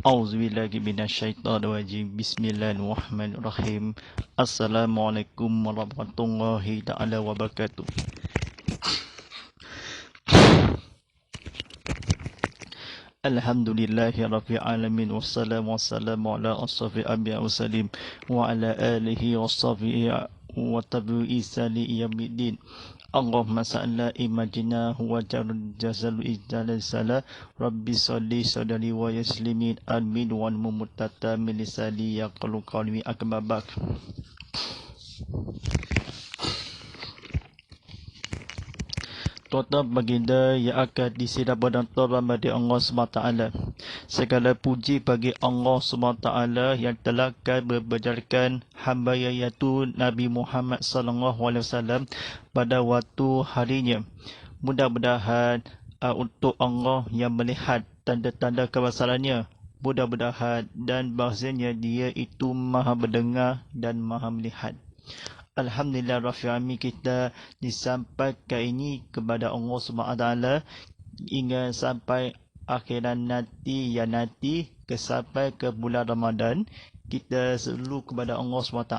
A'udzubillahi minasyaitonirrajim. Bismillahirrahmanirrahim. Assalamualaikum warahmatullahi taala wabarakatuh. Alhamdulillahi rabbil alamin wassalamu ala asrafil anbiya wassalim wa ala alihi washabihi wa tabi'i sali yaumiddin. Allahumma sa'ala imajina wa jazalu izdala sala rabbi salli sadari wa yaslimin amin wa mumutata milisali yaqulu qawmi akbabak. Tuan-tuan baginda yang akan disidang pada Allah SWT. Segala puji bagi Allah SWT yang telah berbenarkan hamba iaitu Nabi Muhammad SAW pada waktu harinya. Mudah-mudahan untuk Allah yang melihat tanda-tanda kebesarannya, mudah-mudahan dan bahasanya dia itu maha mendengar dan maha melihat. Alhamdulillah Rabbil Alamin, kita disampaikan ini kepada Allah SWT hingga sampai akhirat nanti yang nanti sampai ke bulan Ramadan. Kita selalu kepada Allah SWT,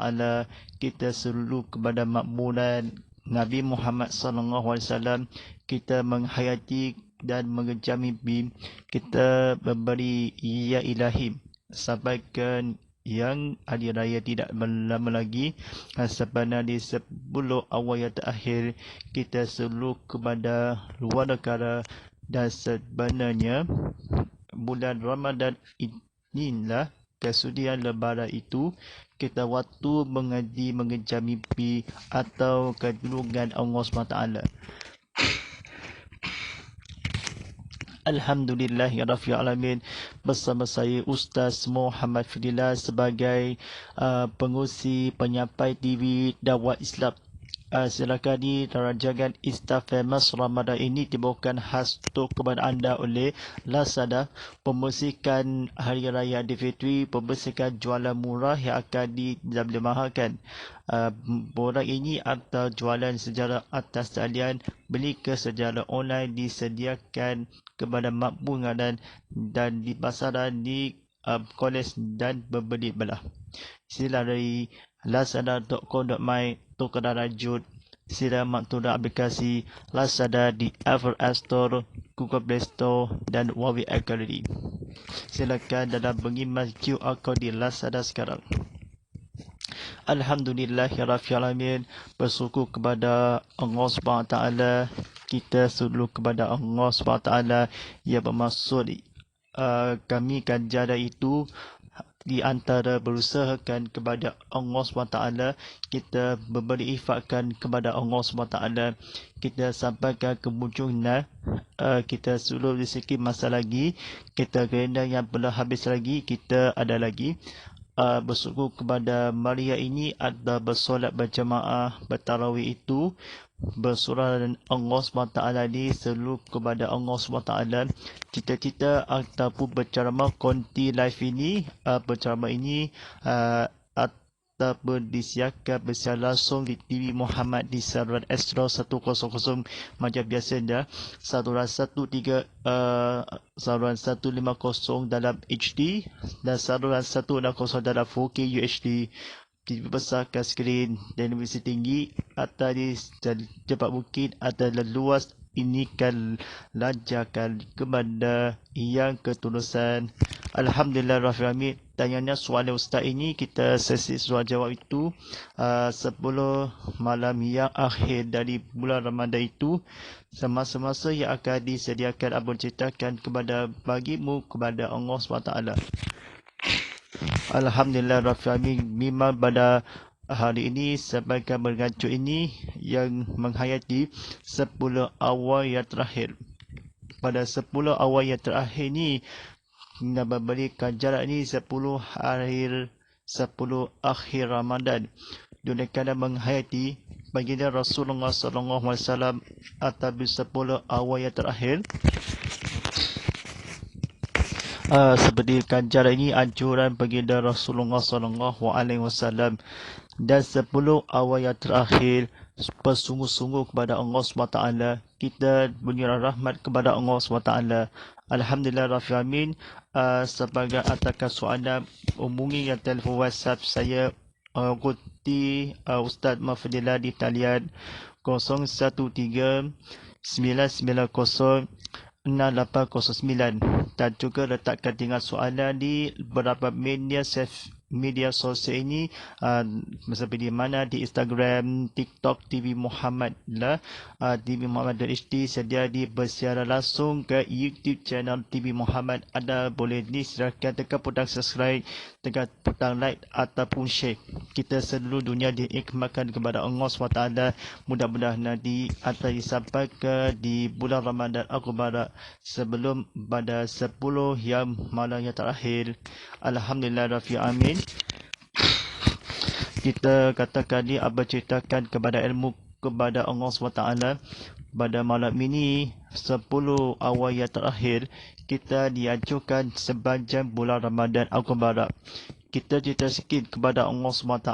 kita selalu kepada makmuran Nabi Muhammad SAW, kita menghayati dan mengejar mimpi, kita memberi ya ilahi sampaikan yang hari raya tidak lama lagi. Sebenarnya di 10 awal yang terakhir kita selalu kepada luar negara, dan sebenarnya bulan Ramadan inilah kesudian lebaran itu kita waktu mengaji mengejar mimpi atau kedulungan Allah SWT. Alhamdulillahirabbil alamin, bersama saya Ustaz Muhammad Fidillah sebagai pengurusi penyampai TV Dakwah Islam. Silakan dirajakan Istaf Famous Ramadan ini dibawakan khas untuk kepada anda oleh Lazada, pembersihan Hari Raya Aidilfitri, pembersihan jualan murah yang akan dimahalkan. Borang ini atau jualan secara atas talian, beli ke secara online disediakan kepada makbul dan di pasaran di Koles dan berbeli belah. Sila dari lazada.com.my tukar rajut. Sila maktudah aplikasi Lazada di Apple App Store, Google Play Store dan Huawei App Gallery. Silakan dalam mengimas QR Code di Lazada sekarang. Alhamdulillahirabbil alamin, bersyukur kepada Allah SWT. Kita selalu kepada Allah SWT yang bermaksud kami ganjaran itu di antara berusahakan kepada Allah SWT, kita memberi infakkan kepada Allah SWT, kita sampaikan kemunculan, kita selalu di sikit masa lagi, kita kerana yang belum habis lagi, kita ada lagi. Bersyukur kepada Maria ini ada bersolat berjamaah bertarawih itu bersurah dan Allah SWT ni selalu kepada Allah SWT. Cita-cita ataupun berceramah konti live ini, berceramah ini ataupun disiarkan bersiar langsung di TV Muhammad di saluran Astro 100 macam biasanya, saluran 150 dalam HD dan saluran 160 dalam 4K UHD. Dibesarkan skrin televisi tinggi atau di cepat mungkin atau luas. Ini kan lancarkan kepada yang ketulusan. Alhamdulillah Rabbil Alamin. Tanyanya soalan Ustaz ini kita sesi soal jawab itu 10 malam yang akhir dari bulan Ramadan itu, semasa-masa yang akan disediakan abang ceritakan kepada bagimu kepada Allah SWT. Alhamdulillah Rabbil Alamin, memang pada hari ini sebagai mengacu ini yang menghayati 10 awal yang terakhir. Pada 10 awal yang terakhir ni nak memberi ganjaran ini 10 akhir Ramadan. Dunia kala menghayati baginda Rasulullah SAW atau 10 awal yang terakhir. Seperti ganjaran ini anjuran baginda Rasulullah SAW, dan 10 awal yang terakhir bersungguh-sungguh kepada Allah SWT. Kita menyerah rahmat kepada Allah SWT. Alhamdulillah Rabbil Alamin. Sebagai atakan soalan, hubungi yang telefon WhatsApp saya, Guti Ustaz Mafdillah di talian 013 990 6809, dan juga letakkan tinggal soalan di beberapa media sosial ini, seperti di mana di Instagram, TikTok, TV Muhammad lah, TV Muhammad HD sedia bersiaran langsung ke YouTube channel TV Muhammad. Anda boleh silakan tekan butang subscribe, tekan butang like ataupun share. Kita seluruh dunia diikmatkan kepada Allah SWT. Mudah-mudahan nanti akan sampai ke di bulan Ramadan Al-Mubarak sebelum pada 10 yang malam yang terakhir. Alhamdulillah Rabbil Alamin. Kita katakan ni abang ceritakan kepada ilmu kepada Allah SWT. Pada malam ini 10 awal yang terakhir, kita diajukan sepanjang bulan Ramadan Al-Mubarak. Kita cerita sikit kepada Allah SWT.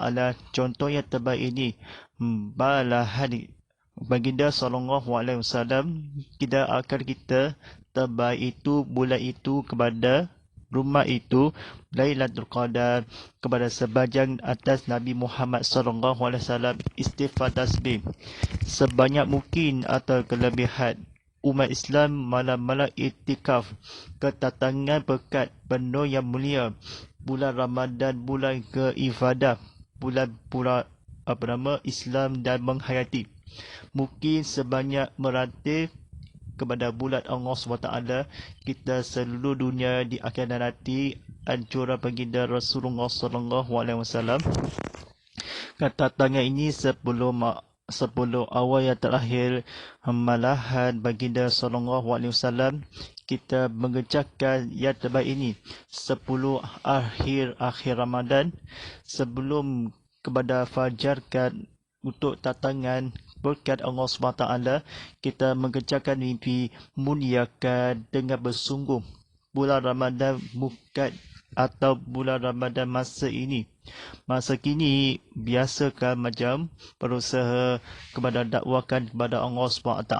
Contoh yang terbaik ini, balahan baginda SAW, kita akan kita terbaik itu bulan itu kepada rumah itu Lailatul Qadar, kepada sebahagian atas Nabi Muhammad SAW istighfar tasbih sebanyak mungkin atau kelebihan. Umat Islam malam-malam iktikaf, ketatangan berkat penuh yang mulia bulan Ramadan, bulan keifadah, bulan Islam dan menghayati. Mungkin sebanyak meratib kepada bulan Allah SWT, kita seluruh dunia di akan nanti anjuran baginda Rasulullah SAW. Kata tangan ini 10 awal yang terakhir malahan baginda SAW, kita mengerjakan yang terbaik ini 10 akhir Ramadan sebelum kepada fajarkan untuk tatangan berkat Allah SWT. Kita mengerjakan mimpi muliakan dengan bersungguh bulan Ramadan mukat atau bulan Ramadan masa ini. Masa kini biasakan macam berusaha kepada dakwakan kepada Allah SWT.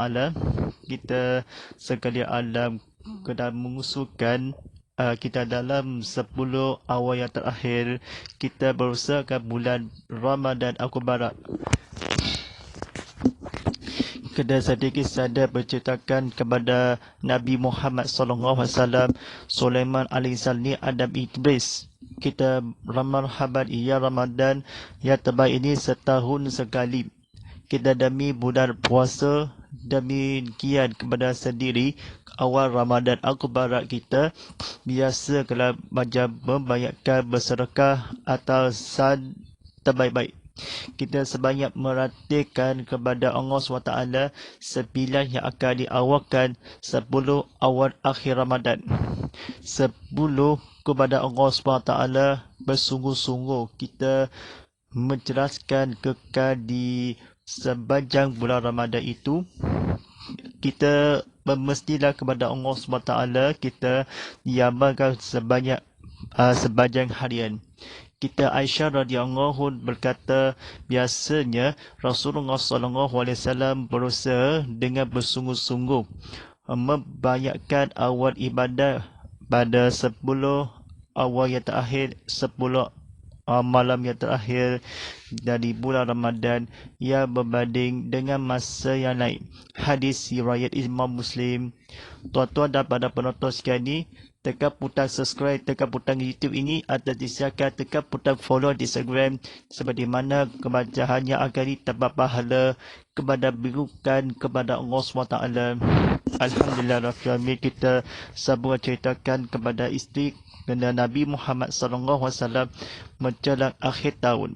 Kita sekali alam kena mengusulkan kita dalam 10 awal yang terakhir, kita berusaha ke bulan Ramadan Al-Mubarak. Kedai sedikit saya berceritakan kepada Nabi Muhammad SAW, Sulaiman alaihissalam ni Adam Idris. Kita marhaban ya Ramadan yang terbaik ini setahun sekali. Kita demi bulan puasa, demi kian kepada sendiri awal Ramadan Al-Mubarak, kita biasa kalau macam membayarkan bersedekah atau san terbaik-baik. Kita sebanyak meratikan kepada Allah SWT 9 yang akan diawalkan 10 awal akhir Ramadan. 10 kepada Allah SWT bersungguh-sungguh kita menjelaskan kekal di sepanjang bulan Ramadan itu. Kita mestilah kepada Allah SWT kita diamalkan sepanjang harian. Kita Aisyah radhiyallahu berkata, biasanya Rasulullah SAW berusaha dengan bersungguh-sungguh membayarkan awal ibadah pada 10 awal yang terakhir, 10 malam yang terakhir dari bulan Ramadan yang berbanding dengan masa yang lain. Hadis riwayat Imam Muslim. Tuan-tuan dan pada penonton sekalian ni, tekan butang subscribe, tekan butang YouTube ini atau disiapkan tekan butang follow di Instagram, seperti mana kebacaannya akan ditambah pahala kepada birukan kepada Allah SWT. Alhamdulillah Rabbil Alamin. Kita sambung ceritakan kepada isteri dan Nabi Muhammad SAW menjelang akhir tahun.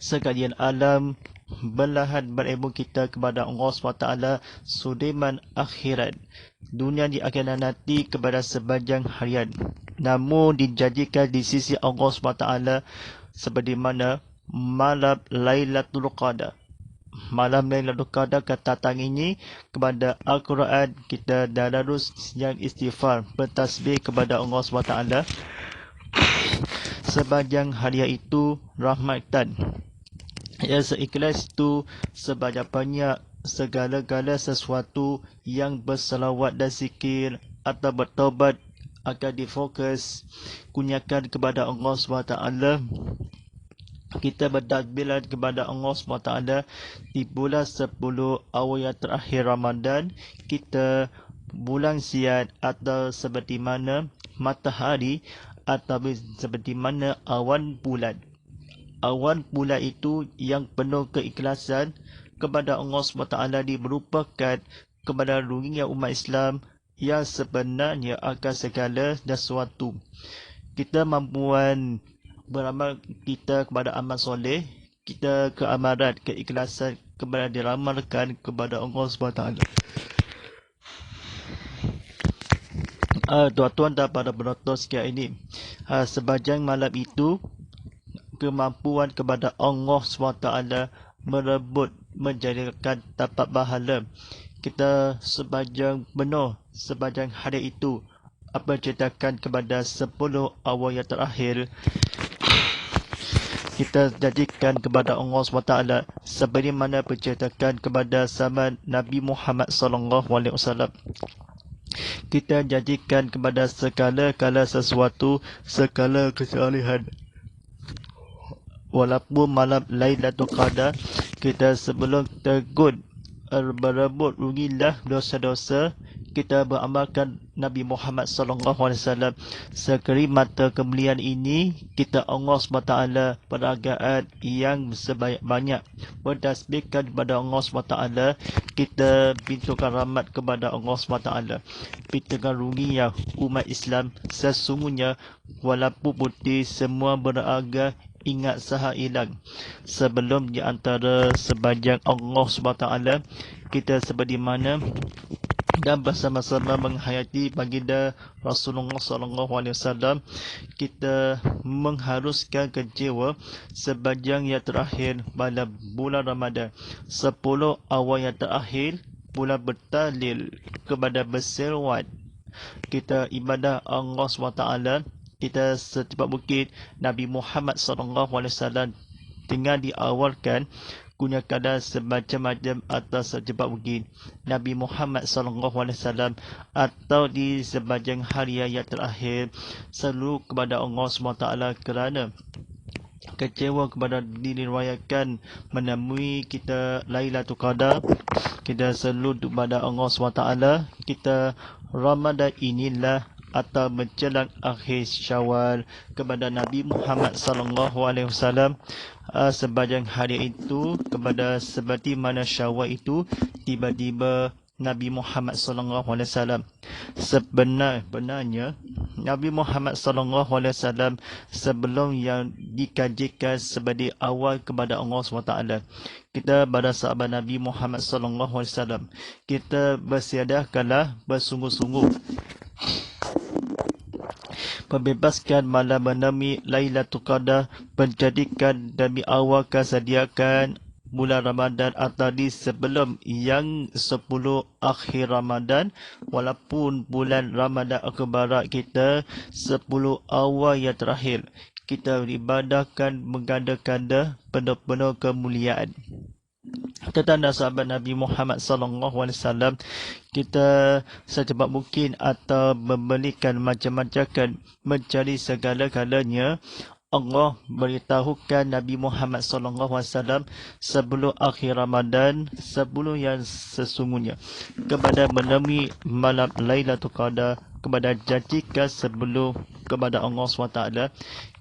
Sekalian alam, belahan berilmu kita kepada Allah SWT sudiman akhirat. Dunia di akan nanti kepada sepanjang harian, namun dijanjikan di sisi Allah SWT seperti mana malam Lailatul Qadar. Malam Lailatul Qadar ketatang ini kepada Al-Quran, kita darus yang istighfar bertasbih kepada Allah SWT. Sepanjang harian itu rahmatan, ya seikhlas itu sebanyak-banyak segala-gala sesuatu yang berselawat dan zikir atau bertaubat akan difokus kunyakan kepada Allah SWT. Kita bertakbiran kepada Allah SWT di bulan 10 awal yang terakhir Ramadan. Kita bulan siat atau seperti mana matahari atau seperti mana awan bulan. Awan bulan itu yang penuh keikhlasan kepada Allah SWT merupakan kepada dunia umat Islam yang sebenarnya akan segala sesuatu. Kita mampuan beramal kita kepada amal soleh, kita keamaran, keikhlasan kepada diramalkan kepada Allah SWT. Tuan-tuan dan para penonton sekalian ini, sepanjang malam itu kemampuan kepada Allah SWT merebut menjadikan dapat pahala. Kita sepanjang penuh sepanjang hari itu apa ceritakan kepada 10 awal yang terakhir, kita jadikan kepada Allah SWT seperti mana berceritakan kepada zaman Nabi Muhammad SAW. Kita jadikan kepada segala-gala sesuatu, segala kesalahan. Walaupun malam Lailatul Qadar, kita sebelum tegut berebut rugilah dosa-dosa, kita beramalkan Nabi Muhammad SAW. Sekali mata kemuliaan ini, kita Allah SWT peragaan yang sebanyak-banyak bertasbihkan kepada Allah SWT. Kita pintukan rahmat kepada Allah SWT. Pintukan ruginya umat Islam. Sesungguhnya walaupun putih semua beragam, ingat saha hilang. Sebelum di antara sepanjang Allah SWT, kita seperti mana dan bersama-sama menghayati baginda Rasulullah SAW, kita mengharuskan kecewa sepanjang yang terakhir pada bulan Ramadan. 10 awal yang terakhir bulan bertahlil kepada berselawat. Kita ibadah Allah SWT. Kita secepat mungkin Nabi Muhammad SAW dengan diawalkan gunakanlah semacam-macam atau secepat mungkin Nabi Muhammad SAW atau di sepanjang hari yang terakhir selalu kepada Allah SWT kerana kecewa kepada diriwayatkan menemui kita Lailatul Qadar. Kita selalu kepada Allah SWT. Kita Ramadan inilah atau menjelang akhir Syawal kepada Nabi Muhammad SAW. Sepanjang hari itu kepada seperti mana Syawal itu tiba-tiba Nabi Muhammad SAW. Sebenarnya Nabi Muhammad SAW sebelum yang dikajikan sebagai awal kepada Allah SWT. Kita pada sahabat Nabi Muhammad SAW, kita bersiadahkanlah bersungguh-sungguh membebaskan malam menemui Lailatul Qadar, menjadikan demi awal kesediakan bulan Ramadan atau di sebelum yang 10 akhir Ramadan. Walaupun bulan Ramadan Akbar kita 10 awal yang terakhir, kita beribadahkan mengganda-ganda penuh-penuh kemuliaan. Tentang sahabat Nabi Muhammad SAW, kita secepat mungkin atau memberikan macam-macam mencari segala-galanya. Allah beritahukan Nabi Muhammad SAW sebelum akhir Ramadan, sebelum yang sesungguhnya kepada menemui malam Lailatul Qadar, kepada janjikan sebelum kepada Allah SWT.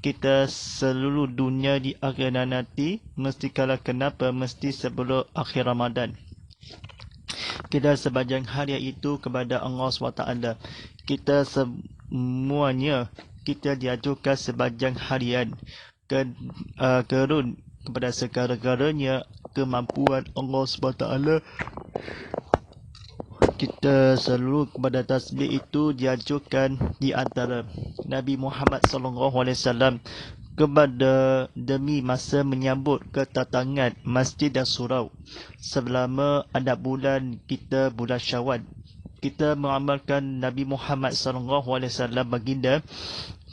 Kita seluruh dunia di akhir nanti mesti kalah. Kenapa mesti sebelum akhir Ramadan? Kita sepanjang hari itu kepada Allah SWT. Kita semuanya kita diajukan sepanjang harian kerun kepada segala-galanya kemampuan Allah SWT. Kita selalu kepada tasbih itu diajukan di antara Nabi Muhammad SAW kepada demi masa menyambut kedatangan masjid dan surau selama ada bulan kita bulan Syawal. Kita mengamalkan Nabi Muhammad SAW baginda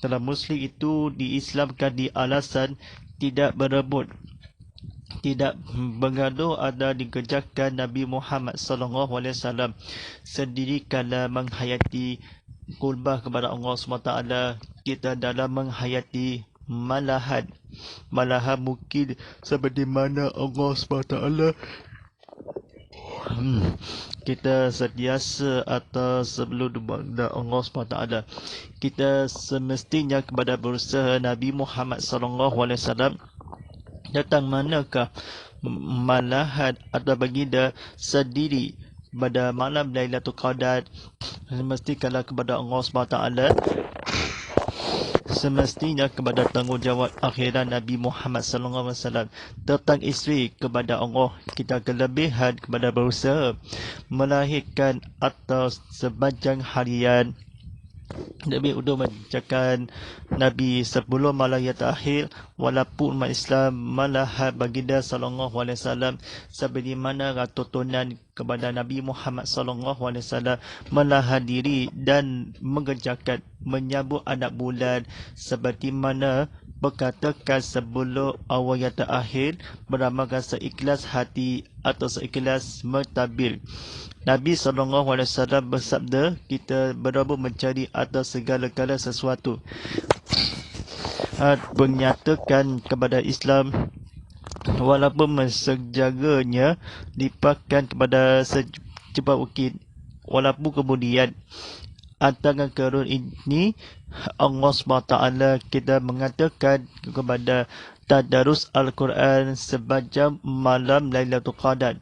dalam Muslim itu diislamkan di alasan tidak berebut. tidak bergaduh ada dikerjakan Nabi Muhammad sallallahu alaihi wasallam sendiri kala menghayati qurbah kepada Allah SWT. Kita dalam menghayati malahan mungkin seperti mana Allah SWT kita sentiasa atau sebelum kepada Allah SWT. Kita semestinya kepada berusaha Nabi Muhammad SAW datang manakah malahan atau baginda sendiri pada malam Lailatul Qadar, semestinya kepada Allah SWT, semestinya kepada tanggungjawab akhirat Nabi Muhammad SAW tentang isteri kepada Allah. Kita kelebihan kepada berusaha melahirkan atau sepanjang harian. Nabi Udah mencakan Nabi 10 malam yang terakhir, walaupun umat Islam malahan baginda sallallahu alaihi wasallam seperti mana tuntunan kepada Nabi Muhammad sallallahu alaihi wasallam malahan diri dan mengerjakan menyambut anak bulan seperti mana berkatakan sebelum awal yang terakhir, beramalkan seikhlas hati atau seikhlas mentabir. Nabi SAW bersabda, kita berapa mencari atas segala-gala sesuatu. Menyatakan kepada Islam, walaupun mensejarahnya dipakai kepada secepat mungkin, walaupun kemudian antara kerun ini Allah SWT kita mengatakan kepada tadarus Al-Quran sepanjang malam Lailatul Qadar.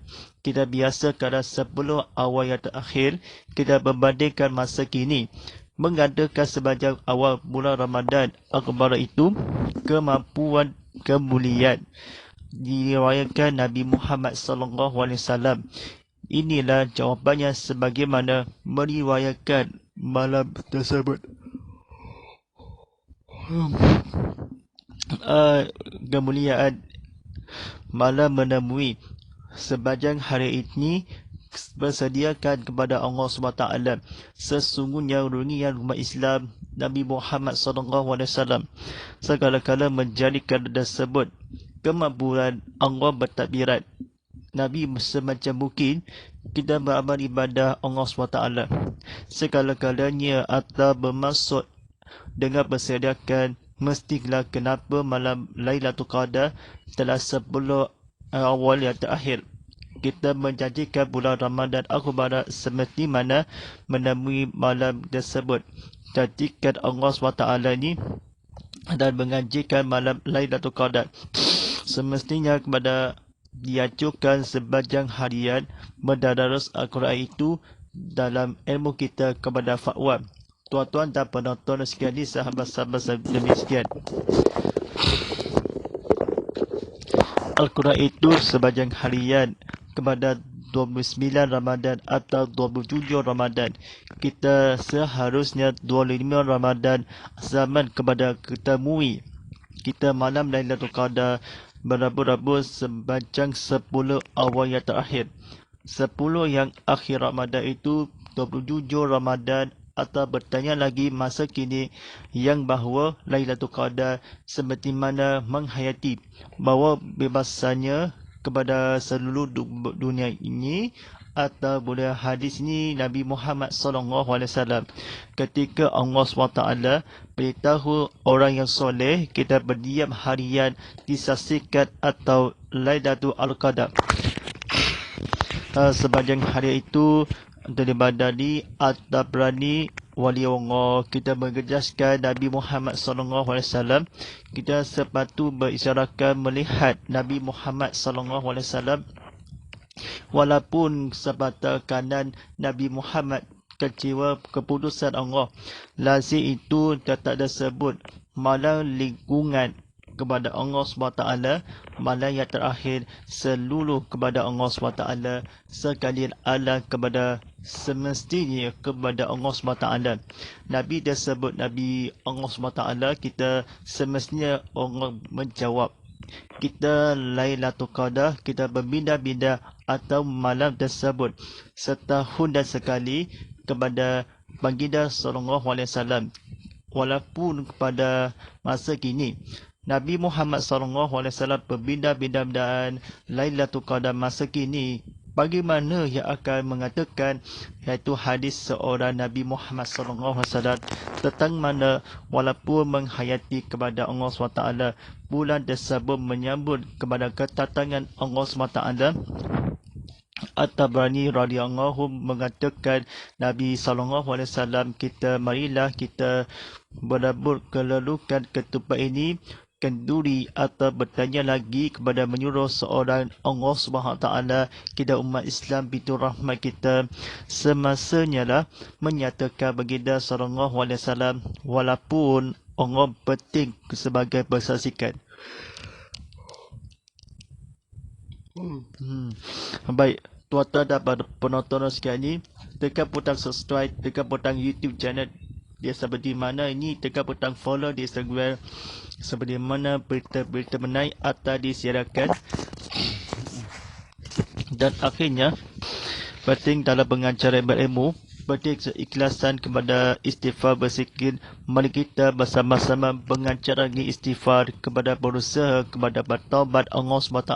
Kita biasa pada 10 awal yang terakhir, kita berbandingkan masa kini mengadakan sepanjang awal bulan Ramadan akbar itu kemampuan kemuliaan diriwayatkan Nabi Muhammad SAW. Inilah jawapannya sebagaimana meriwayatkan malam tersebut. Kemuliaan malam menemui sepanjang hari ini bersediakan kepada Allah SWT. Sesungguhnya runian umat Islam Nabi Muhammad SAW segala-gala menjadikan tersebut kemampuan Allah bertakbirat. Nabi semacam mungkin kita beramal ibadah Allah SWT segala-galanya atau bermaksud dengan bersediakan mestilah kenapa malam Lailatul Qadar telah 10 awal yang terakhir. Kita menjanjikan bulan Ramadan akbar seperti mana menemui malam tersebut. Jadikan Allah SWT ini dan mengajikan malam Lailatul Qadar. Semestinya kepada diajukan sepanjang harian mendadarus Al-Quran itu dalam ilmu kita kepada fatwa. Tuan-tuan dan penonton sekalian, sahabat-sahabat demikian. Al-Quran itu sepanjang harian kepada 29 Ramadan atau 27 Ramadan. Kita seharusnya 25 Ramadan zaman kepada ketemui kita malam Lailatul Qadar berabu-rabu sepanjang 10 awal yang terakhir. 10 yang akhir Ramadan itu 27 Ramadan atau bertanya lagi masa kini yang bahawa Lailatul Qadar seperti mana menghayati bahawa bebasannya kepada seluruh dunia ini atau boleh hadis ini Nabi Muhammad SAW ketika Allah SWT beritahu orang yang soleh kita berdiam harian disaksikan atau Lailatul Qadar. Sepanjang hari itu daripada di At-Tabrani wali Allah kita mengerjaskan Nabi Muhammad SAW. Kita sepatu berisyarakan melihat Nabi Muhammad SAW walaupun sebatang kanan Nabi Muhammad kecewa keputusan Allah. Lazim itu tak ada sebut malah lingkungan kepada Allah SWT, malam yang terakhir seluruh kepada Allah SWT, sekalian alam kepada semestinya kepada Allah SWT. Nabi dah sebut Nabi Allah SWT, kita semestinya Allah menjawab. Kita Lailatul Qadar, kita berpindah-pindah atau malam tersebut setahun dan sekali kepada baginda SAW. Walaupun pada masa kini Nabi Muhammad SAW berbinda-bindaan Lailatul Qadar masa kini. Bagaimana yang akan mengatakan iaitu hadis seorang Nabi Muhammad SAW tentang mana walaupun menghayati kepada Allah SWT, bulan tersebut menyambut kepada kedatangan Allah SWT. At-Tabrani radhiyallahu mengatakan Nabi SAW, marilah kita berebut kelelukan ketupat ini kenduri atau bertanya lagi kepada menyuruh seorang Allah SWT, kita umat Islam pintu rahmat kita semasanya lah menyatakan baginda SAW walaupun Allah penting sebagai bersaksikan. Baik, tuan-tuan dan penonton sekalian ni, tekan butang subscribe, tekan butang YouTube channel dia seperti mana ini, tekan butang follow di Instagram seperti mana berita-berita menaik atau disiarkan. Dan akhirnya, penting dalam pengajaran berilmu, penting keikhlasan kepada istighfar berzikir. Mari kita bersama-sama pengajaran istighfar kepada berusaha kepada bertaubat Allah SWT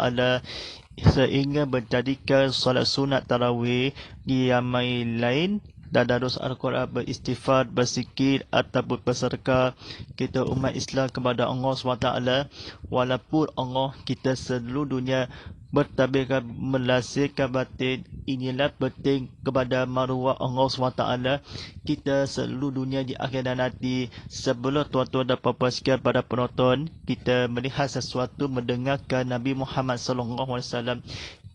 sehingga menjadikan solat sunat tarawih di ramai lain dan darus Al-Quran, beristighfar, berzikir ataupun bersedekah kita umat Islam kepada Allah SWT. Walaupun Allah kita seluruh dunia bertabirkan melasihkan batin, inilah penting kepada maruah Allah SWT kita seluruh dunia di akhir dan nanti. Sebelum tuan-tuan dan puan-puan sekalian pada penonton, kita melihat sesuatu, mendengarkan Nabi Muhammad SAW,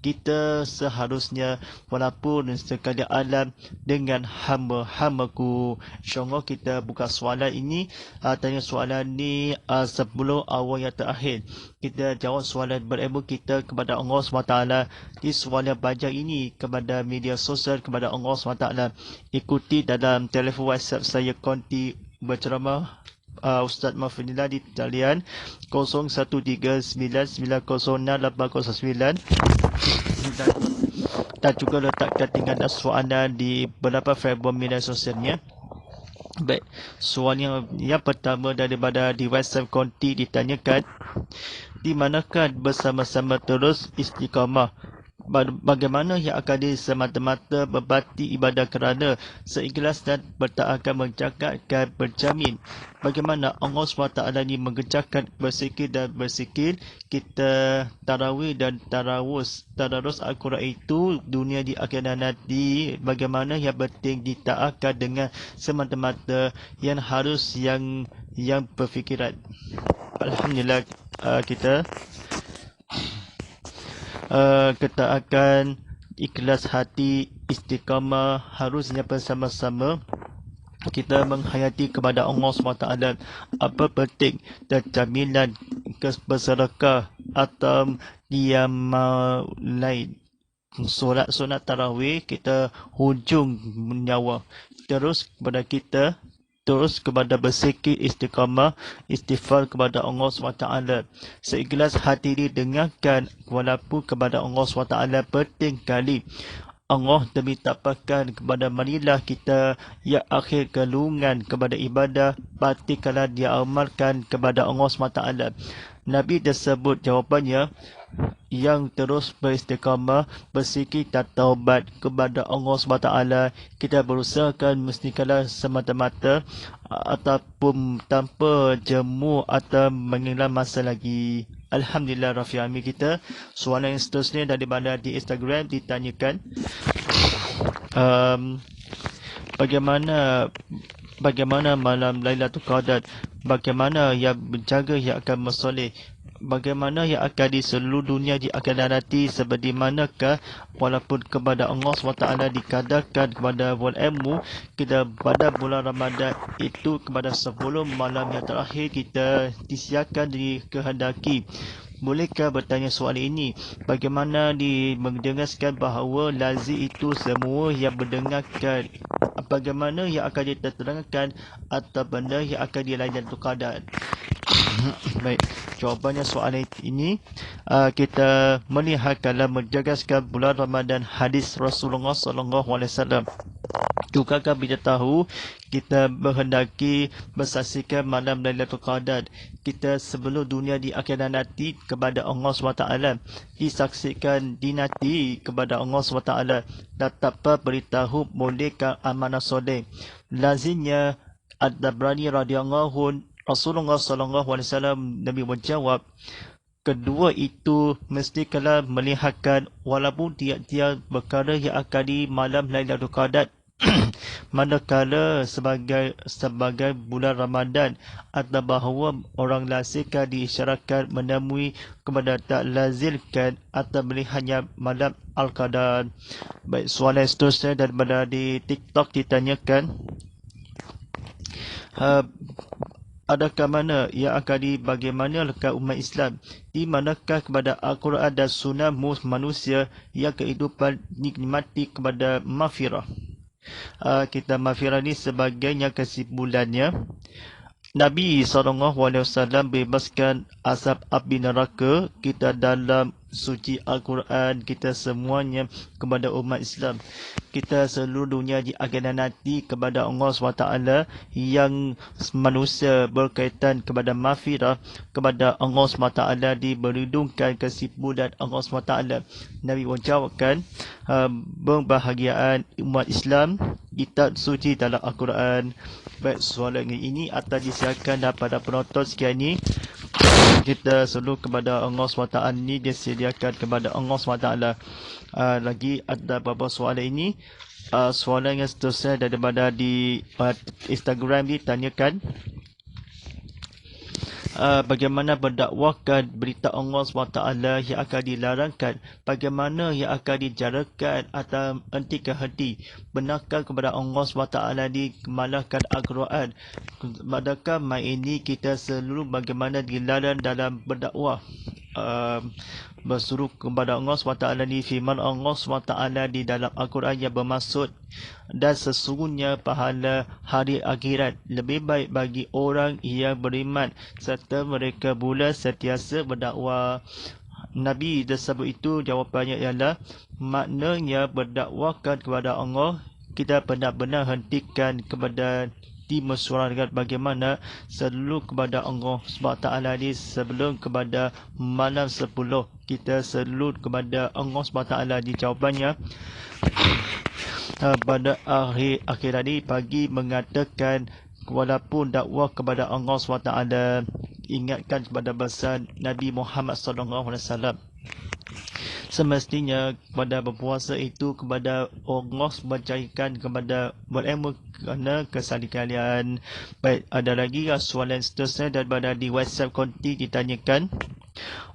kita seharusnya walaupun sekali alam dengan hamba-hambaku. InsyaAllah kita buka soalan ini, tanya soalan ni sebelum awal yang terakhir. Kita jawab soalan berilmu kita kepada Allah SWT di soalan banyak ini kepada media sosial kepada Allah SWT. Ikuti dalam telefon WhatsApp saya konti berceramah Ustaz Mahfudillah di talian 0139906809 dan juga letakkan tingkatan soalan di beberapa platform media sosialnya. Baik, soalan yang pertama daripada di WhatsApp konti ditanyakan, di manakah bersama-sama terus istiqamah? Bagaimana yang akan semata-mata berbakti ibadah kerana seikhlas dan bertaatkan menjagatkan berjamin? Bagaimana Allah SWT ini mengerjakan berzikir dan berzikir kita tarawih dan tadarus Al-Quran itu dunia di akhirat nanti? Bagaimana yang penting ditaatkan dengan semata-mata yang harus yang berfikiran. Alhamdulillah, kita akan ikhlas hati, istiqamah, harusnya bersama-sama kita menghayati kepada Allah SWT. Apa penting dan jaminan bersedekah atau diam lain. Solat sunat tarawih kita hujung nyawa. Terus kepada berzikir, istiqamah, istighfar kepada Allah SWT. Seikhlas hati didengarkan walaupun kepada Allah SWT penting kali. Allah demi tapakan kepada marilah kita ya akhir kelungan kepada ibadah pasti kalau dia amalkan kepada Allah SWT. Nabi tersebut jawapannya yang terus beristiqamah, berzikir dan taubat kepada Allah SWT. Kita berusahakan mestikanlah semata-mata ataupun tanpa jemu atau menghilangkan masa lagi. Alhamdulillah Rafi Amin. Kita soalan yang seterusnya daripada di Instagram ditanyakan, bagaimana malam Lailatul Qadar, bagaimana yang menjaga yang akan bersoleh, bagaimana yang akan di seluruh dunia di akan nanti, seperti manakah walaupun kepada Allah SWT dikadarkan kepada ilmu kita pada bulan Ramadan itu kepada 10 malam yang terakhir kita disiarkan dikehendaki. Bolehkah bertanya soalan ini? Bagaimana mendengarkan bahawa lazim itu semua yang mendengarkan? Bagaimana yang akan diterangkan atau benda yang akan Lailatul Qadar? Baik, jawapannya soalan ini kita melihat kalau menjagaskan bulan Ramadan hadis Rasulullah SAW. Tukar beritahu kita berhendaki bersaksikan malam Lailatul Qadar. Kita sebelum dunia di akhirat nanti kepada Allah SWT. Disaksikan dinanti kepada Allah SWT. Dan tanpa beritahu bolehkah amanah soleh. Lazimnya Ad-Dabrani radhiyallahu Rasulullah SAW Nabi menjawab, kedua itu mesti kala melihatkan walaupun tiap-tiap perkara yang akan di malam Lailatul Qadar manakala sebagai bulan Ramadan atau bahawa orang lasika diisyaratkan menemui kepada tak lazilkan atau melihatnya malam Al-Qadar. Baik, soalan seterusnya daripada di TikTok ditanyakan, adakah mana yang akan bagaimana lekat umat Islam di manakah kepada Al-Quran dan Sunnah manusia yang kehidupan nikmati kepada maghfirah. Kita maghfirah ni sebagainya kesimpulannya Nabi SAW bebaskan asap api neraka. Kita dalam suci Al-Quran, kita semuanya kepada umat Islam. Kita seluruh dunia di akhirat nanti kepada Allah SWT yang manusia berkaitan kepada maghfirah kepada Allah SWT diberlindungkan kesimpulan Allah SWT. Nabi menjawabkan, berbahagiaan umat Islam, kitab suci dalam Al-Quran. Baik, soalan ini atas disiarkan daripada penonton sekian ini. Kita selalu kepada Allah SWT ni disediakan kepada Allah SWT. Lagi ada beberapa soalan ini. Soalan yang seterusnya daripada di Instagram ditanyakan, bagaimana berdakwahkan berita Allah SWT yang akan dilarangkan, bagaimana yang akan dijarakan atau henti. Benarkah kepada Allah SWT dimalahkan Al-Quran? Adakah main ini kita seluruh bagaimana dilarang dalam berdakwah? Bersuruh kepada Allah SWT di firman Allah SWT di dalam Al-Quran yang bermaksud, dan sesungguhnya pahala hari akhirat lebih baik bagi orang yang beriman serta mereka pula sentiasa berdakwah. Nabi tersebut itu jawapannya ialah, maknanya berdakwahkan kepada Allah, kita benar-benar hentikan kepada dimesyuarakan bagaimana selalu kepada Allah SWT ni sebelum kepada malam 10 kita selalu kepada Allah SWT. Di jawapannya pada akhir ni pagi mengatakan, walaupun dakwah kepada Allah SWT, ingatkan kepada pesan Nabi Muhammad SAW. Semestinya pada berpuasa itu kepada Allah mencairkan kepada berilmu kerana kesalahan kalian. Baik, ada lagi soalan seterusnya daripada di WhatsApp konti ditanyakan,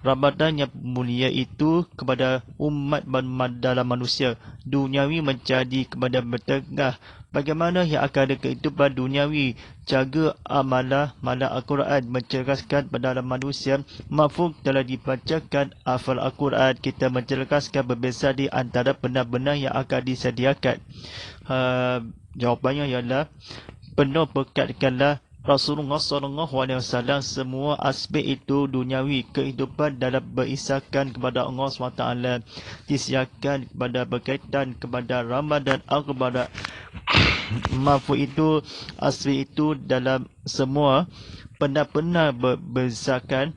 Ramadan yang mulia itu kepada umat dalam manusia duniawi menjadi kepada bertengah. Bagaimana yang akan ada kehidupan duniawi? Jaga amalah malah Al-Quran mencerdaskan dalam manusia. Mafhum telah dibacakan hafal Al-Quran. Kita mencerdaskan berbeza di antara benar-benar yang akan disediakan. Jawapannya ialah, penuh berkatkanlah Rasulullah SAW semua aspek itu duniawi kehidupan dalam berisakan kepada Allah SWT disiarkan kepada berkaitan kepada Ramadan kepada mafu itu aspek itu dalam semua benar-benar berisakan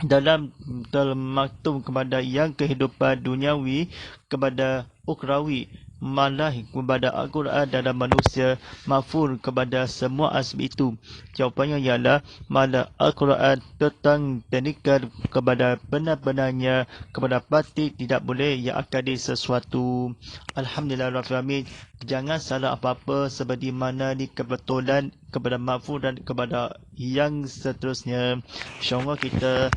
dalam termaktum kepada yang kehidupan duniawi kepada ukhrawi, malah kepada Al-Quran dalam manusia, mafur kepada semua aspek itu. Jawapannya ialah, malah Al-Quran tentang teknikal kepada benar-benarnya, kepada pasti tidak boleh yang akan sesuatu. Alhamdulillahirrahmanirrahim. Jangan salah apa-apa seperti mana di kebetulan kepada mafur dan kepada yang seterusnya. InsyaAllah kita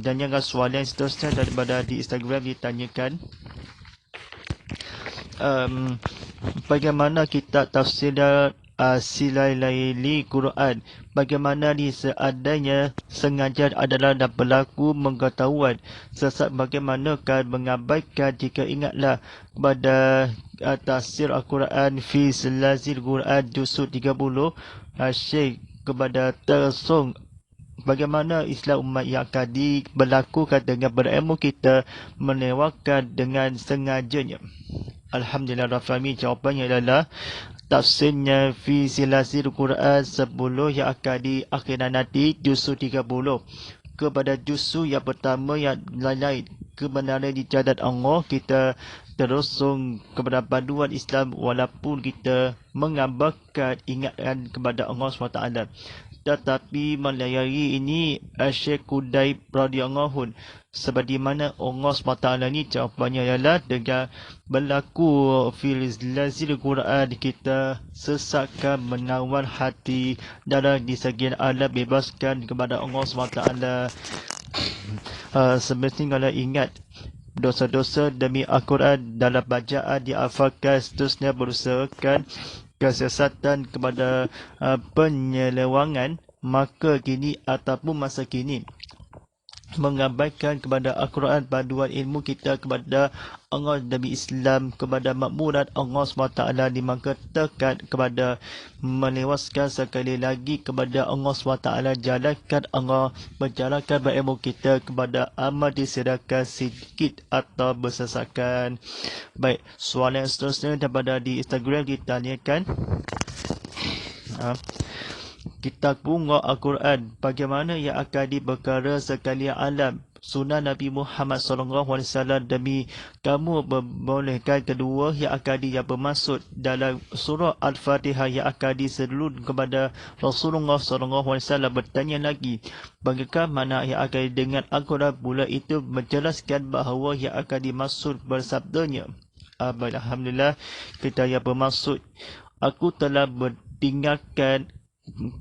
tanyakan soalan seterusnya daripada di Instagram ditanyakan, bagaimana kita tafsir Silaili Quran? Bagaimana ni seadanya sengaja adalah dan berlaku mengetahuan sesat, bagaimanakah mengabaikan jika ingatlah kepada tafsir Al-Quran fi Silazil Quran juzuk 30 Syekh kepada tersong, bagaimana Islam umat yang akan diberlakukan dengan berilmu kita melewatkan dengan sengajanya. Alhamdulillah Rabbil Alamin. Jawapannya adalah tafsirnya fi silasil Quran 10 yang akan di akhiran nanti juzul 30. Kepada juzul yang pertama yang lain kebenaran di jadat Allah, kita terusung kepada panduan Islam walaupun kita mengambarkan ingatan kepada Allah SWT. Tetapi melayari ini Syekh Kudaib radhiyallahu seperti mana Allah SWT ni jawapannya ialah dengan berlaku fil lazil Quran kita sesatkan menawan hati dalam di sekian alam bebaskan kepada Allah SWT. Semestinya kalau ingat dosa-dosa demi Al-Quran dalam bacaan dihafalkan seterusnya berusahakan kesesatan kepada penyelewangan, maka kini ataupun masa kini mengabaikan kepada Al-Quran panduan ilmu kita kepada Allah demi Islam, kepada makmuran Allah SWT, dimaka tekat kepada melewaskan sekali lagi kepada Allah SWT, jalankan Allah, berjalankan berilmu kita kepada amal disediakan sedikit atau bersesakan. Baik, soalan seterusnya daripada di Instagram ditanyakan, kitab bunga Al-Quran, bagaimana yang akan diperkara sekalian alam sunnah Nabi Muhammad SAW demi kamu membolehkan kedua yang akan yang bermaksud dalam surah Al-Fatihah yang akan diselun kepada Rasulullah SAW. Bertanya lagi, bagaimana yang akan dengan Al-Quran pula itu menjelaskan bahawa yang akan dimaksud bersabdanya, alhamdulillah, kita yang bermaksud, aku telah meninggalkan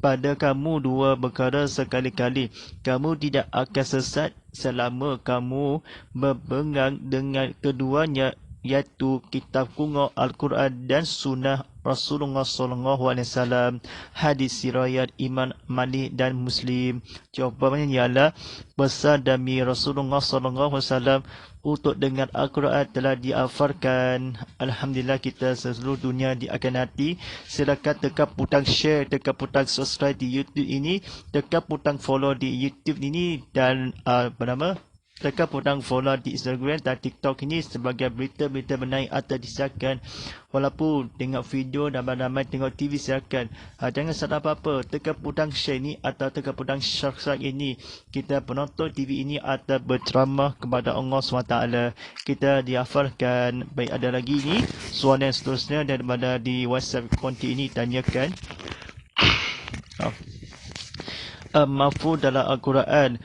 pada kamu dua perkara sekali-kali. Kamu tidak akan sesat selama kamu berpegang dengan keduanya, iaitu kitab kuno Al-Quran dan sunnah Rasulullah SAW. Hadis riwayat Imam Malik dan Muslim. Jawapannya ialah pesan demi Rasulullah SAW untuk dengar Al-Quran telah diafarkan. Alhamdulillah, kita seluruh dunia akan nanti. Silakan tekan butang share, tekan butang subscribe di YouTube ini, tekan butang follow di YouTube ini, dan tekan butang follow di Instagram dan TikTok ini sebagai berita-berita menaik atau disiarkan. Walaupun tengok video dan ramai tengok TV, silakan. Jangan salah apa-apa, tekan butang share ini atau tekan butang subscribe ini. Kita penonton TV ini atau berceramah kepada Allah SWT. Kita dihafalkan. Baik, ada lagi ni soalan seterusnya daripada di WhatsApp konti ini tanyakan. Mahfuz dalam Al-Quran,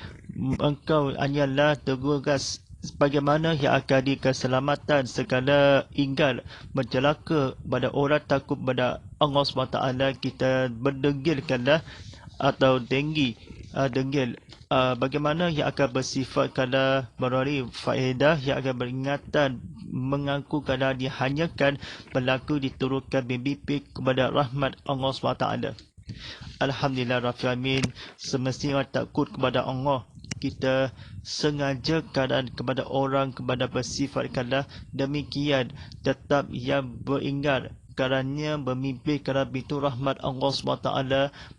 engkau hanyalah tergugas bagaimana yang akan di keselamatan segala inggal mencelaka pada orang takut pada Allah SWT. Kita berdegilkanlah atau denggil bagaimana yang akan bersifat kalau berari faedah yang akan beringatan mengaku kalau dihanyakan berlaku diturunkan mimpi kepada rahmat Allah SWT. Alhamdulillah Rabbil Alamin. Semestinya takut kepada Allah, kita sengaja keadaan kepada orang kepada bersifat kalah demikian, tetap yang beringat kerana bermimpi kerana itu rahmat Allah SWT.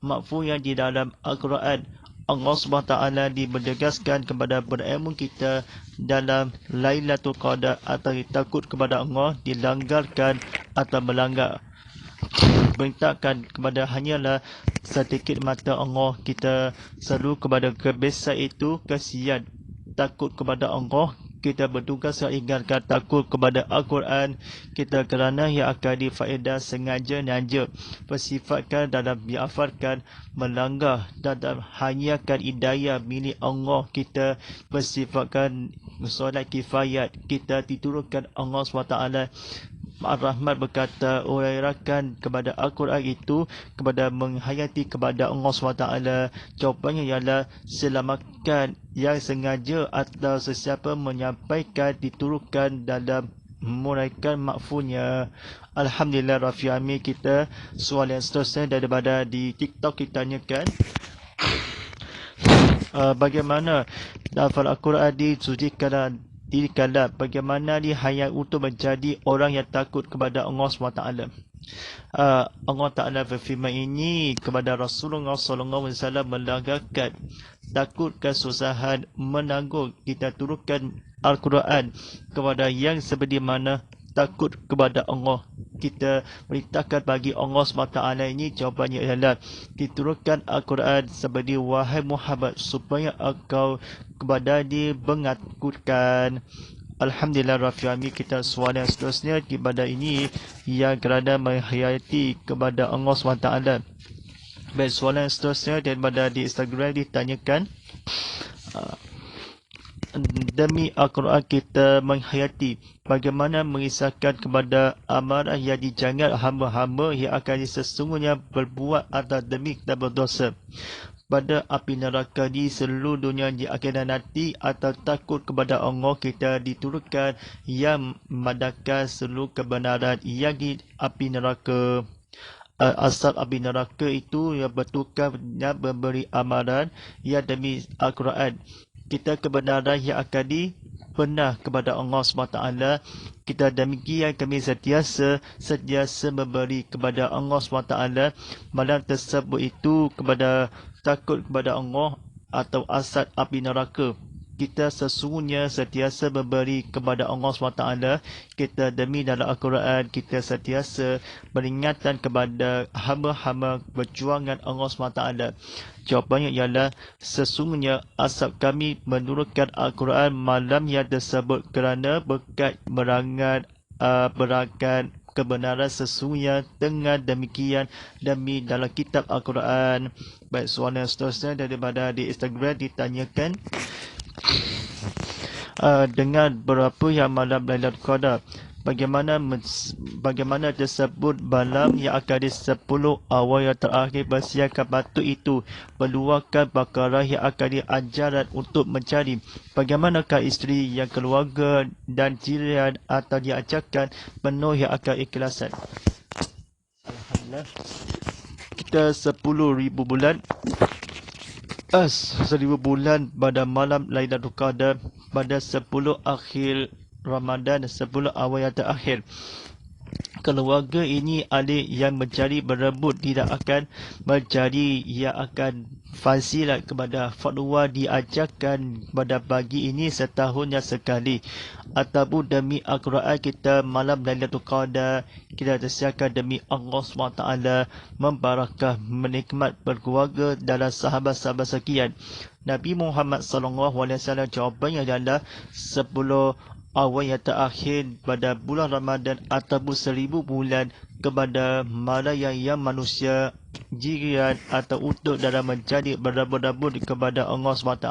Makfu yang di dalam Al-Quran, Allah SWT diberdegaskan kepada berilmu kita dalam Lailatul Qadar atau takut kepada Allah dilanggarkan atau melanggar. Beritakan kepada hanyalah sedikit mata Allah, kita selalu kepada kebiasaan itu kesian takut kepada Allah. Kita bertugas ingatkan takut kepada Al-Quran kita kerana yang akan difaedah sengaja nanja bersifatkan dalam diafarkan melanggar dalam hanyakan hidayah milik Allah. Kita bersifatkan solat kifayat, kita diturunkan Allah SWT. Ar-Rahman berkata, uraikan kepada Al-Quran itu kepada menghayati kepada Allah SWT. Jawapannya ialah selamatkan yang sengaja atau sesiapa menyampaikan diturunkan dalam muraikan makfunya. Alhamdulillah Rabbil Alamin. Kita soalan seterusnya daripada di TikTok kita tanyakan, bagaimana lafal Al-Quran disucikan dikala bagaimana dihayat untuk menjadi orang yang takut kepada Allah SWT. Allah Ta'ala berfirman ini kepada Rasulullah SAW melanggarkan takut kesusahan menanggung. Kita turunkan Al-Quran kepada yang seperti mana takut kepada Allah. Kita perintahkan bagi Allah SWT ini, jawapannya adalah diturunkan Al-Quran seperti wahai Muhammad supaya engkau kepada dia mengakurkan. Alhamdulillah Rabbil Alamin. Kita soalan seterusnya kepada ini yang kerana menghayati kepada Allah SWT. Baik, soalan seterusnya daripada di Instagram ditanyakan, demi Al-Quran kita menghayati bagaimana mengisahkan kepada amarah yang dijangan hamba-hamba yang akan sesungguhnya berbuat atau demi kita berdosa pada api neraka di seluruh dunia di akhirat nanti, atau takut kepada Allah kita diturunkan yang memadakan seluruh kebenaran yang di api neraka. Asal api neraka itu yang bertukar dan memberi amaran yang demi Al-Quran. Kita kebenaran yang akan dibenah kepada Allah SWT. Kita demikian kami sentiasa memberi kepada Allah SWT malam tersebut itu kepada takut kepada Allah atau asal api neraka. Kita sesungguhnya sentiasa memberi kepada Allah SWT. Kita demi dalam Al-Quran, kita sentiasa beringatkan kepada hamba-hamba perjuangan Allah SWT. Jawapannya ialah sesungguhnya asal kami menurunkan Al-Quran malam yang tersebut kerana berkat berangkat kebenaran sesungguhnya. Dengan demikian demi dalam kitab Al-Quran. Baik, soalan seterusnya daripada di Instagram ditanyakan, dengan berapa yang malam Lailatul Qadar, bagaimana tersebut malam yang akan di 10 awal yang terakhir bersiapkan batu itu meluahkan perkara yang akan diajaran untuk mencari. Bagaimanakah isteri yang keluarga dan jiran atau diajarkan penuh yang akan ikhlasan. Alhamdulillah. Kita 10,000 bulan 1000 bulan pada malam Lailatul Qadar pada 10 akhir Ramadan, 10 awal yang terakhir. Keluarga ini ada yang mencari berebut, tidak akan mencari yang akan fasilat kepada fatwa diajarkan pada pagi ini setahunnya sekali. Ataupun demi Al-Quran kita malam Lailatul Qadar kita tersiapkan demi Allah SWT membarakah menikmat berkeluarga dalam sahabat-sahabat sekian. Nabi Muhammad SAW jawapannya adalah 10 awal yang terakhir pada bulan Ramadan ataupun 1000 bulan kepada malaikat yang manusia jiran atau untuk dalam menjadi berabur-abur kepada Allah SWT.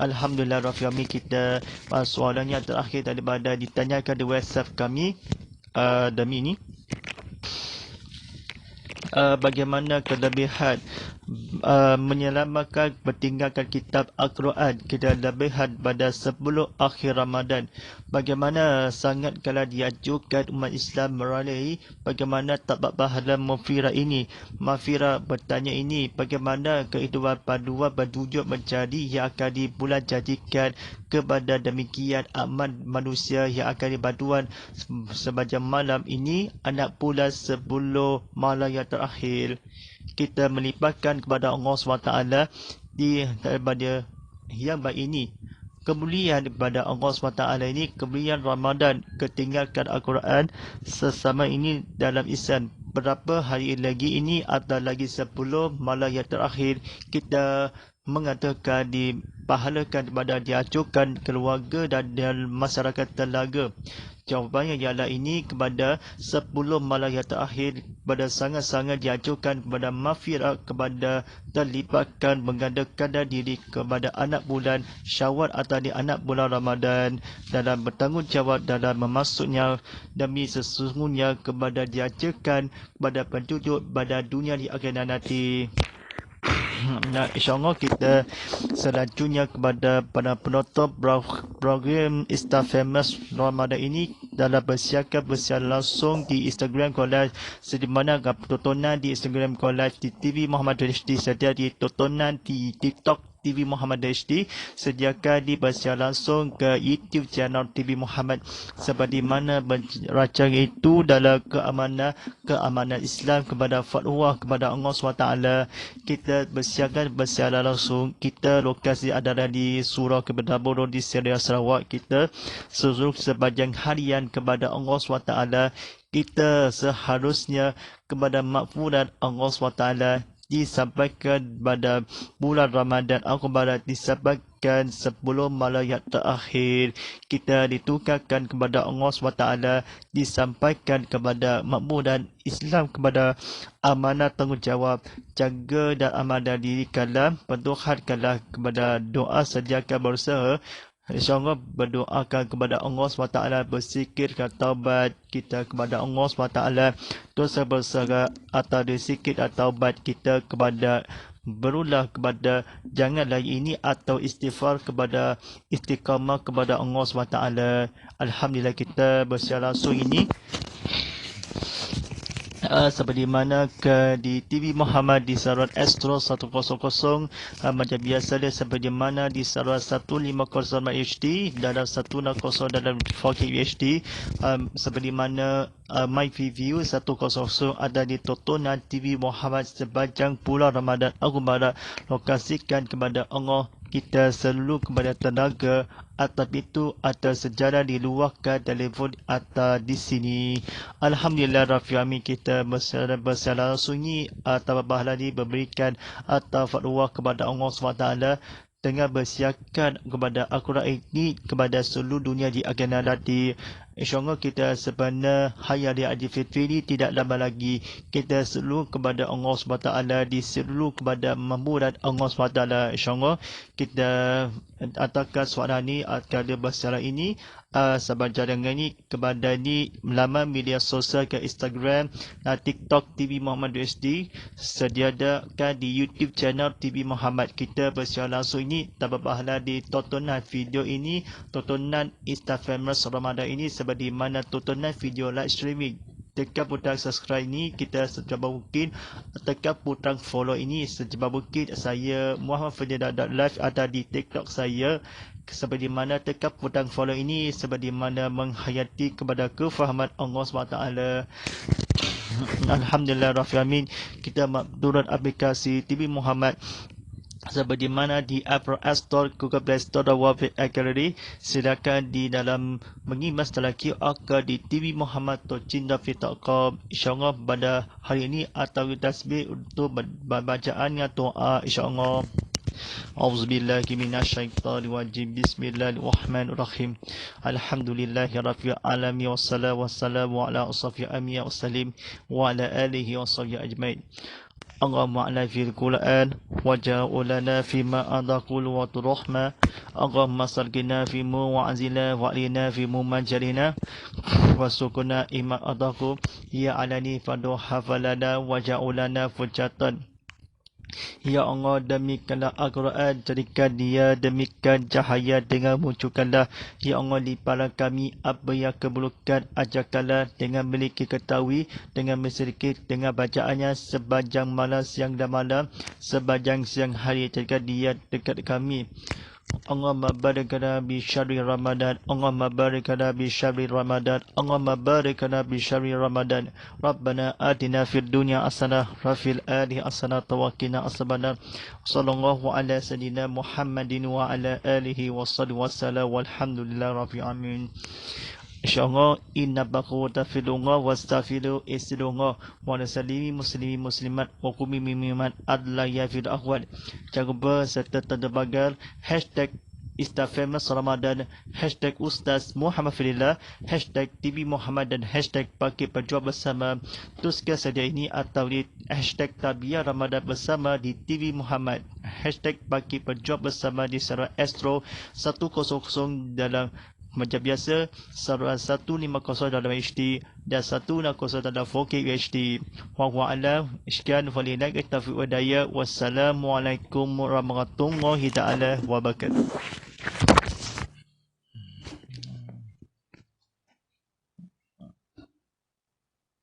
Alhamdulillah Rabbil Alamin. Kita soalan yang terakhir daripada ditanyakan di WhatsApp kami demi ini, bagaimana kelebihan menyelamatkan bertinggalkan kitab Al-Quran kita lebihan pada 10 akhir Ramadan. Bagaimana sangat kalau diajukan umat Islam meraih bagaimana tabat pahala maghfirah ini. Maghfirah bertanya ini, bagaimana kehidupan paduan bertujuan mencari yang akan dibulan jadikan kepada demikian aman manusia yang akan dibantuan semacam malam ini anak pula 10 malam yang terakhir. Kita melipatkan kepada Allah SWT daripada yang baik ini. Kemuliaan kepada Allah SWT ini, kemuliaan Ramadan, ketinggalkan Al-Quran sesama ini dalam Islam. Berapa hari lagi ini atau lagi 10 malam yang terakhir kita mengatakan dipahalakan kepada diajukan keluarga dan masyarakat telaga. Jawapannya ialah ini kepada 10 malam yang terakhir pada sangat-sangat diajukan kepada maghfirah, kepada terlibatkan menggandakan diri kepada anak bulan Syawal atau di anak bulan Ramadan dalam bertanggungjawab dalam memasuknya demi sesungguhnya kepada diajukan kepada penduduk pada dunia di akhirat nanti. Nah, insyaAllah kita selanjutnya kepada para penonton program Insta Famous Ramadan ini dalam bersiapkan bersiar langsung di Instagram Collage, di mana tontonan di Instagram Collage di TV Muhammad HD sedia di tontonan di TikTok TV Muhammad HD sediakan dipersiaran langsung ke YouTube channel TV Muhammad seperti mana beracara itu dalam keamanan Islam kepada fatwa kepada Allah SWT. Kita bersiaran langsung. Kita lokasi adalah di Surau Kebenaran di Seria Sarawak. Kita seluruh sepanjang harian kepada Allah SWT. Kita seharusnya kepada makfurat Allah SWT disampaikan pada bulan Ramadan Al-Mubarak, disampaikan 10 malam yang terakhir. Kita ditukarkan kepada Allah SWT, disampaikan kepada makmuran Islam kepada amanah tanggungjawab jaga dan amanah diri kalian, pertuhankanlah kepada doa sediakan berusaha. InsyaAllah berdoakan kepada Allah SWT, bersikirkan taubat kita kepada Allah SWT, dosa bersara atau disikir atau taubat kita kepada berulah kepada janganlah ini atau istighfar kepada istiqamah kepada Allah SWT. Alhamdulillah kita bersiaran langsung ini seperti mana di TV Muhammad di saluran Astro 100 macam biasa dia seperti mana di saluran 150 HD dalam 160 dalam 4K HD seperti mana My View 100 ada di tontonan TV Muhammad sepanjang bulan Ramadan Al-Mubarak. Lokasikan kepada Allah kita selalu kepada tenaga atau itu atau sejarah diluahkan telefon atau di sini. Alhamdulillah Rabbil Alamin kita bersiaran sunyi atau bahala diberikan atau fatwa kepada Allah SWT dengan bersiapkan kepada Al-Quran ini kepada seluruh dunia di akan nanti. InsyaAllah kita sebenarnya Hari Raya Aidilfitri ini tidak lama lagi. Kita selalu kepada Allah SWT, di seluruh kepada memurat Allah SWT. InsyaAllah kita atakan suara ini akan bersiaran ini sahabat jaringan ini kepada ni laman media sosial ke Instagram dan TikTok TV Muhammad HD sediadakan di YouTube channel TV Muhammad. Kita bersiaran langsung ini tanpa pahala di tontonan video ini, tontonan Instafamous Ramadan ini seperti mana tontonan video live streaming. Tekan butang subscribe ini kita secepat mungkin, tekan butang follow ini secepat mungkin. Saya Muhammad Fadil.live ada di TikTok saya. Seperti mana tekan butang follow ini seperti mana menghayati kepada kefahaman Allah SWT. Alhamdulillah Rabbil Alamin kita turun aplikasi TV Muhammad seperti mana di Apple App Store, Google Play Store dan Website Gallery. Silakan di dalam mengimas dalam QR Code di tvmuhammad.cindafi.com. InsyaAllah pada hari ini atau tasbih untuk bacaan doa insyaAllah. A'udzubillahi minasyaitonirrajim. Bismillahirrahmanirrahim. Alhamdulillahirabbil alamin wassalatu wassalamu ala asrofil anbiya'i wassalim wa ala alihi washabihi ajmain. Allahumma ala fil Quran waja'u lana fima adaqul wa turahma. Allahumma sargina fimu wa azila wa alina fimu majalina wa sukuna ima adaqu ya alani fadu hafalana waja'u lana fujatan. Ya Allah, demikanlah Al-Quran, jadikan dia demikian cahaya dengan munculkanlah. Ya Allah, limpahlah kami apa yang keburukan, ajarkanlah dengan memiliki ketahui, dengan bersedekah, dengan bacaannya sepanjang malam, siang dan malam, sepanjang siang hari, jadikan dia dekat kami. Allahumma barik lana bi syahri Ramadan. Allahumma barik lana bi syahri Ramadan. Allahumma barik lana bi syahri Ramadan. Rabbana atina fid dunya hasanah wa fil akhirati hasanah wa qina azabannar. Sallallahu ala sayyidina Muhammadin wa ala alihi wassallam wassalam walhamdulillahi rabbil alamin. InsyaAllah inna bakhwata filullah wastaghfiru istilullah wa nasalimi muslimin muslimat wa qumi mimiman adla ya fil akhwat. Jangan lupa serta tanda pagar hashtag Instafamous Ramadan, hashtag Ustaz Muhammad Fadillah, hashtag TV Muhammad dan hashtag Pakir Berjuang Bersama. Teruskan saja ini atau di hashtag Tabiah Ramadan Bersama di TV Muhammad, hashtag Pakir Berjuang Bersama di saluran Astro 100 dalam macam biasa saluran 150 dalam HD dan 160 dalam 4K HD. Wallahu a'lam. Sekian walillahi taufiq wa hidayah. Wassalamualaikum warahmatullahi taala wabarakatuh.